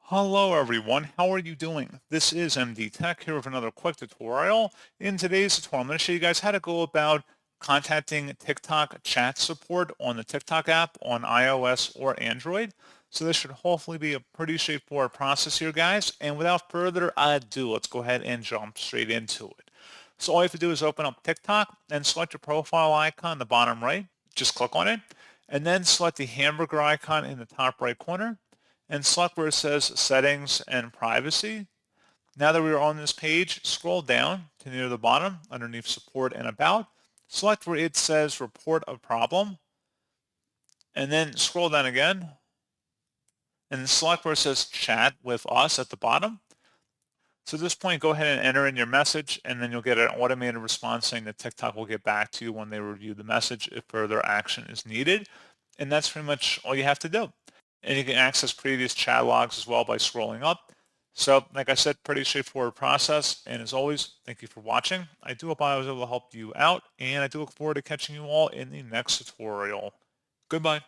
Hello everyone, how are you doing? This is MD Tech here with another quick tutorial. In today's tutorial, I'm going to show you guys how to go about contacting TikTok chat support on the TikTok app on iOS or Android. So this should hopefully be a pretty straightforward process here, guys. And without further ado, let's go ahead and jump straight into it. So all you have to do is open up TikTok and select your profile icon in the bottom right. Just click on it and then select the hamburger icon in the top right corner and select where it says Settings and Privacy. Now that we are on this page, scroll down to near the bottom underneath Support and About. Select where it says Report a Problem, and then scroll down again, and select where it says Chat with Us at the bottom. So at this point, go ahead and enter in your message, and then you'll get an automated response saying that TikTok will get back to you when they review the message if further action is needed. And that's pretty much all you have to do. And you can access previous chat logs as well by scrolling up. So like I said, pretty straightforward process. And as always, thank you for watching. I do hope I was able to help you out, and I do look forward to catching you all in the next tutorial. Goodbye.